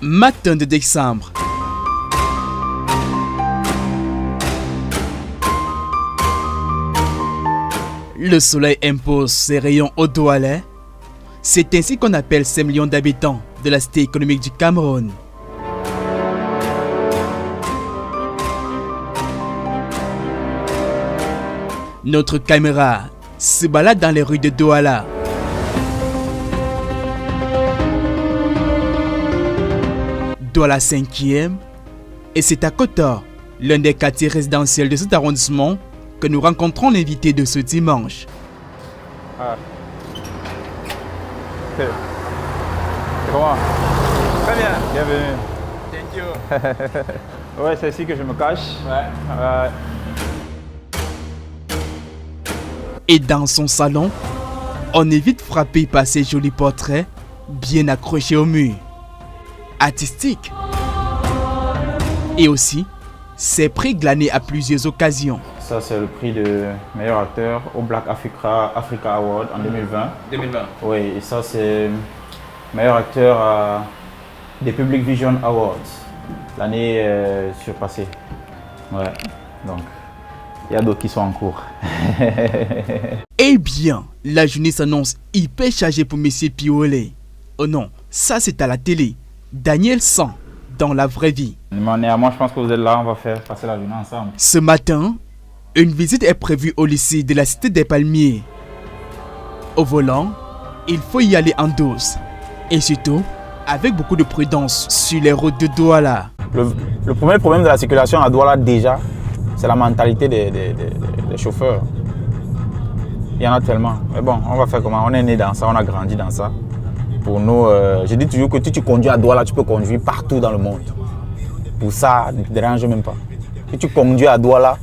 Matin de décembre. Le soleil impose ses rayons aux Douala. C'est ainsi qu'on appelle ces millions d'habitants de la cité économique du Cameroun. Notre caméra se balade dans les rues de Douala. Douala 5e, et c'est à Kotor, l'un des quartiers résidentiels de cet arrondissement, que nous rencontrons l'invité de ce dimanche. Ah. C'est comment? Très bien. Bienvenue. Thank you. Ouais, c'est ici que je me cache. Ouais. Et dans son salon, on est vite frappé par ces jolis portraits bien accrochés au mur. Artistique. Et aussi, ces prix glanés à plusieurs occasions. Ça, c'est le prix de meilleur acteur au Black Africa Award en 2020. 2020. Oui, et ça, c'est meilleur acteur à des Public Vision Awards l'année surpassée. Ouais, donc il y a d'autres qui sont en cours. Eh bien, la journée s'annonce hyper chargée pour Monsieur Piolé. Oh non, ça c'est à la télé. Daniel San, dans la vraie vie. Moi, je pense que vous êtes là, on va faire passer la journée ensemble. Ce matin, une visite est prévue au lycée de la Cité des Palmiers. Au volant, il faut y aller en douce. Et surtout, avec beaucoup de prudence sur les routes de Douala. Le premier problème de la circulation à Douala déjà, c'est la mentalité des chauffeurs. Il y en a tellement. Mais bon, on va faire comment? On est né dans ça, on a grandi dans ça. Pour nous, je dis toujours que si tu conduis à Douala, tu peux conduire partout dans le monde. Pour ça, ne te dérange même pas. Si tu conduis à Douala,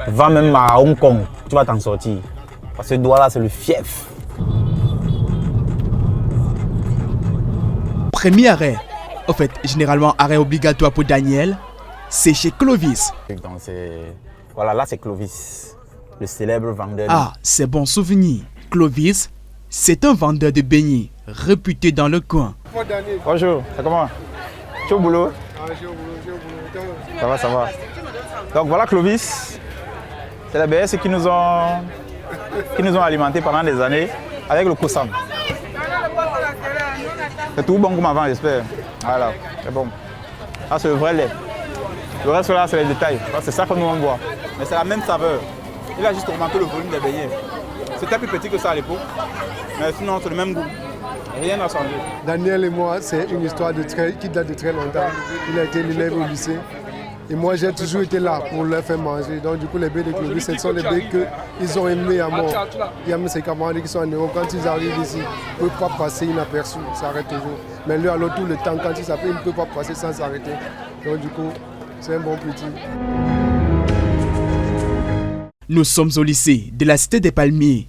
va même à Hong Kong, tu vas t'en sortir. Parce que Douala, c'est le fief. Premier arrêt, en fait, généralement arrêt obligatoire pour Daniel, c'est chez Clovis. Donc voilà, là c'est Clovis, le célèbre vendeur. Ah, c'est bon souvenir. Clovis, c'est un vendeur de beignets réputé dans le coin. Bonjour, ça comment? Tu es au boulot? Ça va, ça va. Donc voilà Clovis, c'est la BS qui nous ont alimentés pendant des années avec le Kosam. C'est tout bon comme avant, j'espère. Voilà, c'est bon. Là, c'est le vrai lait. Le reste là, c'est les détails. C'est ça que nous on boit. Mais c'est la même saveur. Il a juste augmenté le volume des beignets. C'était plus petit que ça à l'époque. Mais sinon, c'est le même goût. Rien n'a changé. Daniel et moi, c'est une histoire qui date de très longtemps. Il a été l'élève au lycée. Et moi, j'ai toujours été là pour leur faire manger. Donc, du coup, les baies de Clovis, ce sont les baies qu'ils ont aimées à mort. Il y a même ses camarades qui sont en Europe. Quand ils arrivent ici, ils ne peuvent pas passer inaperçus. Ça s'arrête toujours. Mais lui, alors, tout le temps, quand il s'appelle, il ne peut pas passer sans s'arrêter. Donc, du coup, c'est un bon petit. Nous sommes au lycée de la Cité des Palmiers.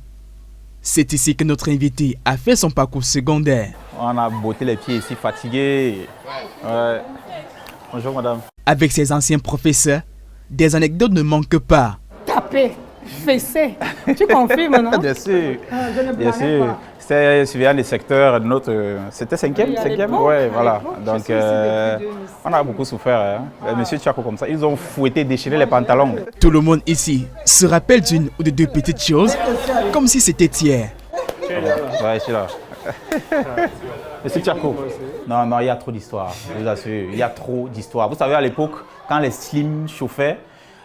C'est ici que notre invité a fait son parcours secondaire. On a botté les pieds ici, fatigué. Ouais. Bonjour madame. Avec ses anciens professeurs, des anecdotes ne manquent pas. Taper, fesser, tu confirmes, non? Bien sûr, Je ne bien blâmais sûr. pas. C'était surveillant des secteurs, c'était 5e, Oui, à 5e, l'époque, ouais, à voilà. l'époque, je Donc suis ici depuis 2006. on a beaucoup souffert, hein. Monsieur Tchako comme ça, ils ont fouetté, déchiré les pantalons. Tout le monde ici se rappelle d'une ou de deux petites choses, comme si c'était hier. Ouais, je suis là. Monsieur Tchako. Non, non, il y a trop d'histoires, je vous assure, il y a trop d'histoires. Vous savez, à l'époque, quand les slims chauffaient,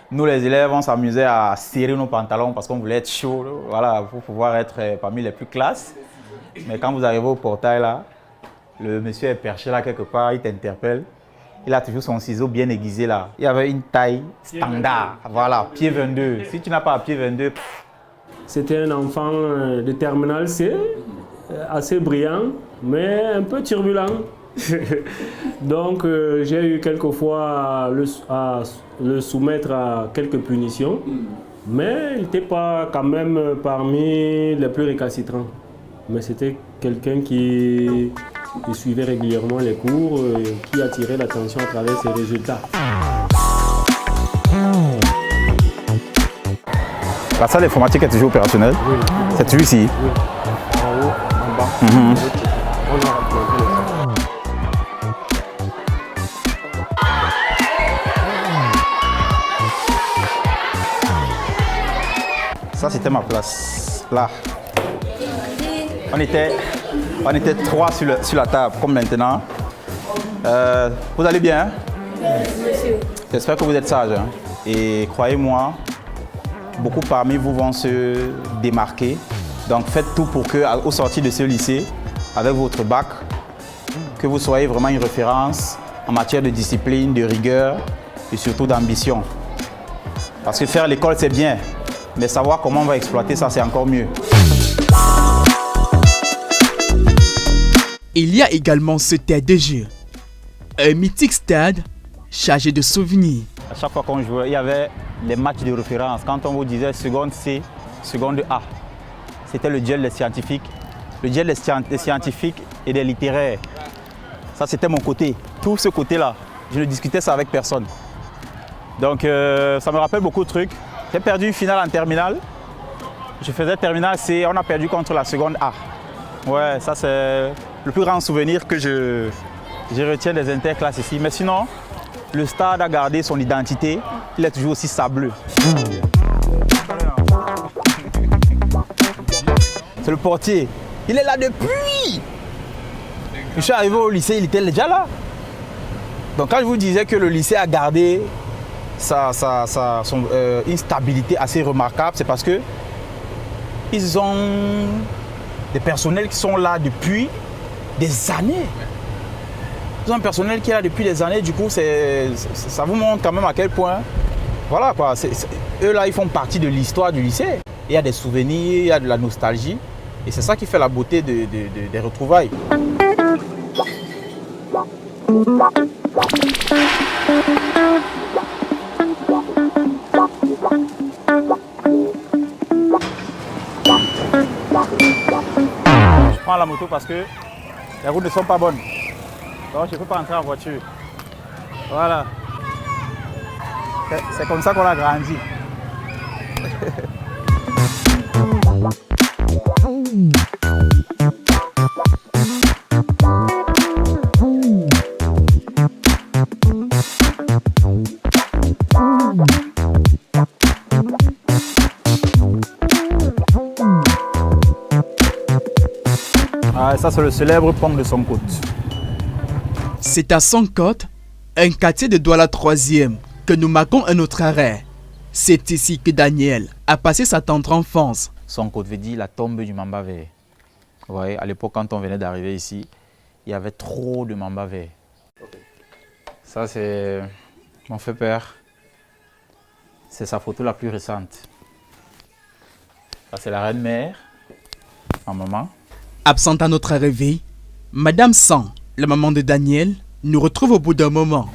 nous les élèves, on s'amusait à serrer nos pantalons parce qu'on voulait être chaud, voilà, pour pouvoir être parmi les plus classes. Mais quand vous arrivez au portail là, le monsieur est perché là quelque part, il t'interpelle. Il a toujours son ciseau bien aiguisé là. Il y avait une taille standard, voilà, pied 22. Si tu n'as pas un pied 22, C'était un enfant de terminale C, assez brillant, mais un peu turbulent. Donc j'ai eu quelquefois à le soumettre à quelques punitions, mais il n'était pas quand même parmi les plus récalcitrants. mais c'était quelqu'un qui suivait régulièrement les cours, qui attirait l'attention à travers ses résultats. La salle d'informatique est toujours opérationnelle? Oui. C'est toujours ici? Oui. En haut, en bas. On a implanté le Ça, c'était ma place, là. On était 3 sur la table, comme maintenant. Vous allez bien? J'espère que vous êtes sages. Hein? Et croyez-moi, beaucoup parmi vous vont se démarquer. Donc faites tout pour qu'au sortir de ce lycée, avec votre bac, que vous soyez vraiment une référence en matière de discipline, de rigueur et surtout d'ambition. Parce que faire l'école, c'est bien. Mais savoir comment on va exploiter ça, c'est encore mieux. Il y a également ce terrain de jeu. Un mythique stade chargé de souvenirs. À chaque fois qu'on jouait, il y avait les matchs de référence. Quand on vous disait seconde C, seconde A, c'était le duel des scientifiques. Le duel des scientifiques et des littéraires. Ça, c'était mon côté. Tout ce côté-là, je ne discutais ça avec personne. Donc, ça me rappelle beaucoup de trucs. J'ai perdu une finale en terminale. Je faisais terminale C, on a perdu contre la seconde A. Ouais, ça c'est le plus grand souvenir que je retiens des interclasses ici. Mais sinon, le stade a gardé son identité. Il est toujours aussi sableux. C'est le portier. Il est là depuis. Je suis arrivé au lycée, il était déjà là. Donc quand je vous disais que le lycée a gardé une stabilité assez remarquable, c'est parce que ils ont des personnels qui sont là depuis des années. Ils ont un personnel qui est là depuis des années, du coup ça vous montre quand même à quel point, voilà quoi, eux là ils font partie de l'histoire du lycée. Il y a des souvenirs, il y a de la nostalgie et c'est ça qui fait la beauté des retrouvailles. Je prends la moto parce que les routes ne sont pas bonnes. Donc je ne peux pas entrer en voiture. Voilà. C'est comme ça qu'on a grandi. Ça, c'est le célèbre pont de Sonkote. C'est à Sonkote, un quartier de Douala 3e, que nous marquons un autre arrêt. C'est ici que Daniel a passé sa tendre enfance. Sonkote veut dire la tombe du mamba vert. Vous voyez, à l'époque, quand on venait d'arriver ici, il y avait trop de mamba vert. Ça, c'est mon fait père. C'est sa photo la plus récente. Ça, c'est la reine-mère, ma maman. Absente à notre réveil, Madame San, la maman de Daniel, nous retrouve au bout d'un moment.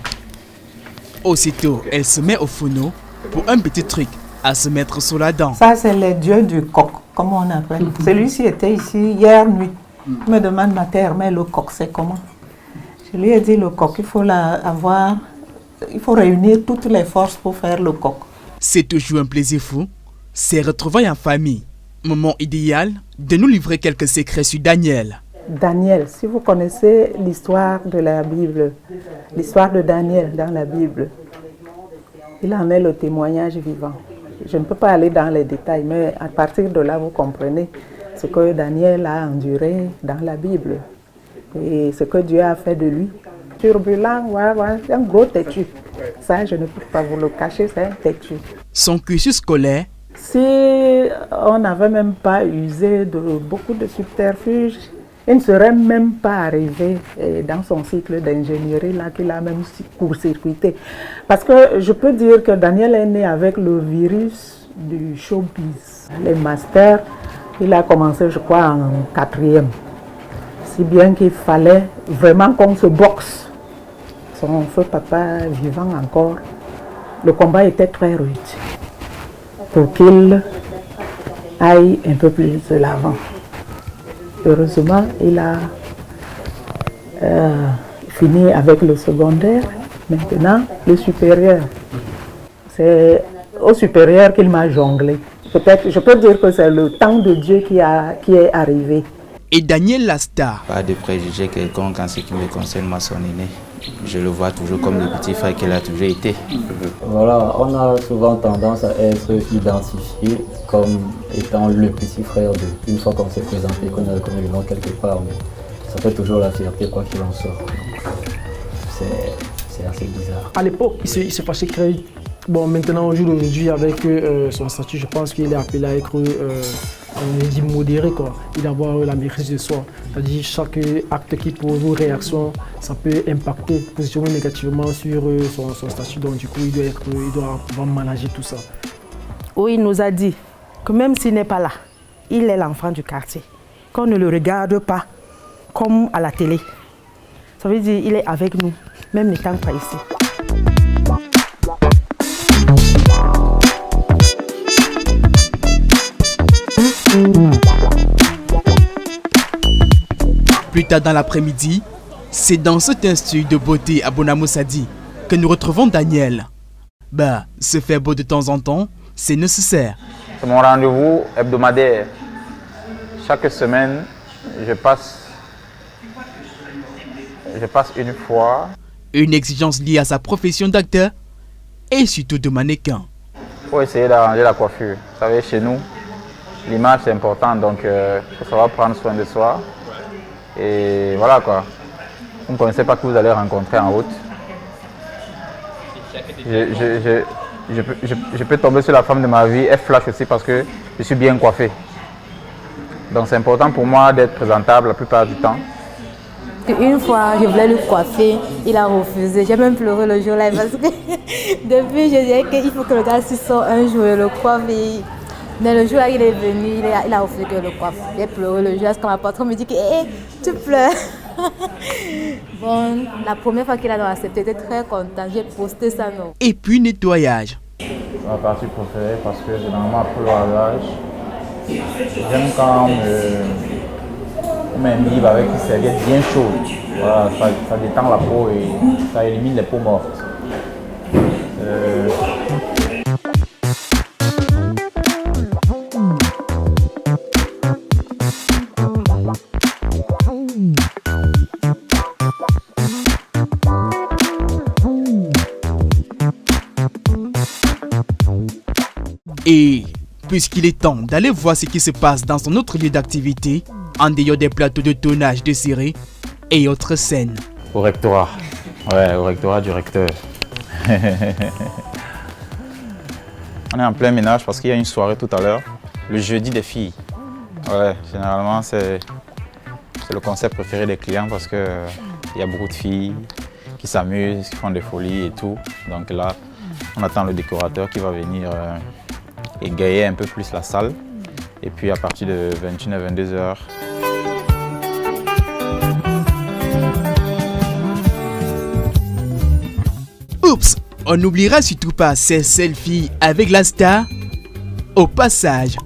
Aussitôt, elle se met au fourneau pour un petit truc à se mettre sous la dent. Ça, c'est le dieu du coq, comme on appelle. Celui-ci était ici hier nuit. Il me demande, ma terre, mais le coq, c'est comment? Je lui ai dit, le coq, il faut réunir toutes les forces pour faire le coq. C'est toujours un plaisir fou, ces retrouvailles en famille. Moment idéal de nous livrer quelques secrets sur Daniel. Daniel, si vous connaissez l'histoire de la Bible, l'histoire de Daniel dans la Bible, il en est le témoignage vivant. Je ne peux pas aller dans les détails, mais à partir de là, vous comprenez ce que Daniel a enduré dans la Bible et ce que Dieu a fait de lui. Turbulent, c'est un gros têtu. Ça, je ne peux pas vous le cacher, c'est un têtu. Son cursus scolaire. Si on n'avait même pas usé de beaucoup de subterfuges, il ne serait même pas arrivé dans son cycle d'ingénierie là qu'il a même court-circuité. Parce que je peux dire que Daniel est né avec le virus du showbiz. Les masters, il a commencé je crois en 4e. Si bien qu'il fallait vraiment qu'on se boxe. Son feu papa vivant encore, le combat était très rude pour qu'il aille un peu plus de l'avant. Heureusement, il a fini avec le secondaire. Maintenant, le supérieur. C'est au supérieur qu'il m'a jonglé. Peut-être, je peux dire que c'est le temps de Dieu qui est arrivé. Et Daniel Lasta. Pas de préjugés quelconques en ce qui me concerne ma son aîné. Je le vois toujours comme le petit frère qu'il a toujours été. Voilà, on a souvent tendance à être identifié comme étant le petit frère d'eux. Une fois qu'on s'est présenté, qu'on a reconnu le nom quelque part, mais ça fait toujours la fierté quoi qu'il en soit. C'est assez bizarre. À l'époque, il s'est passé créer. Bon, maintenant, au jour d'aujourd'hui, avec son statut, je pense qu'il est appelé à être modéré, quoi. Il doit avoir la maîtrise de soi. C'est-à-dire, chaque acte qui pose ou réaction, ça peut impacter positivement ou négativement sur son statut. Donc, du coup, il doit pouvoir manager tout ça. Oui, il nous a dit que même s'il n'est pas là, il est l'enfant du quartier. Qu'on ne le regarde pas comme à la télé. Ça veut dire qu'il est avec nous, même n'étant pas ici. Plus tard dans l'après-midi, c'est dans cet institut de beauté à Bonamoussadi que nous retrouvons Daniel. Se faire beau de temps en temps, c'est nécessaire. C'est mon rendez-vous hebdomadaire. Chaque semaine, je passe une fois. Une exigence liée à sa profession d'acteur et surtout de mannequin. Il faut essayer d'arranger la coiffure. Vous savez, chez nous, l'image c'est important, donc il faut savoir prendre soin de soi. Et voilà quoi. Vous ne connaissez pas qui vous allez rencontrer en route. Je peux tomber sur la femme de ma vie, elle flash aussi parce que je suis bien coiffé. Donc c'est important pour moi d'être présentable la plupart du temps. Une fois, je voulais le coiffer, il a refusé. J'ai même pleuré le jour-là parce que depuis, je disais qu'il faut que le gars s'y sort un jour et le coiffe. Mais le jour-là, il est venu, il a refusé que je le coiffe. J'ai pleuré le jour parce que ma patronne me dit que tu pleures. Bon, la première fois qu'il a accepté, j'étais très contente. J'ai posté ça. Non. Et puis nettoyage. Ma partie préférée parce que généralement après le lavage, j'aime quand on m'imbibe avec une serviette bien chaude. Voilà, ça détend la peau et ça élimine les peaux mortes. Et puisqu'il est temps d'aller voir ce qui se passe dans son autre lieu d'activité, en dehors des plateaux de tournage de séries et autres scènes. Au rectorat. Ouais, au rectorat du recteur. On est en plein ménage parce qu'il y a une soirée tout à l'heure, le jeudi des filles. Ouais, généralement c'est le concept préféré des clients parce qu'il y a beaucoup de filles qui s'amusent, qui font des folies et tout. Donc là, on attend le décorateur qui va venir égayer un peu plus la salle. Et puis à partir de 21 à 22h, oups, on n'oubliera surtout pas ces selfies avec la star. Au passage,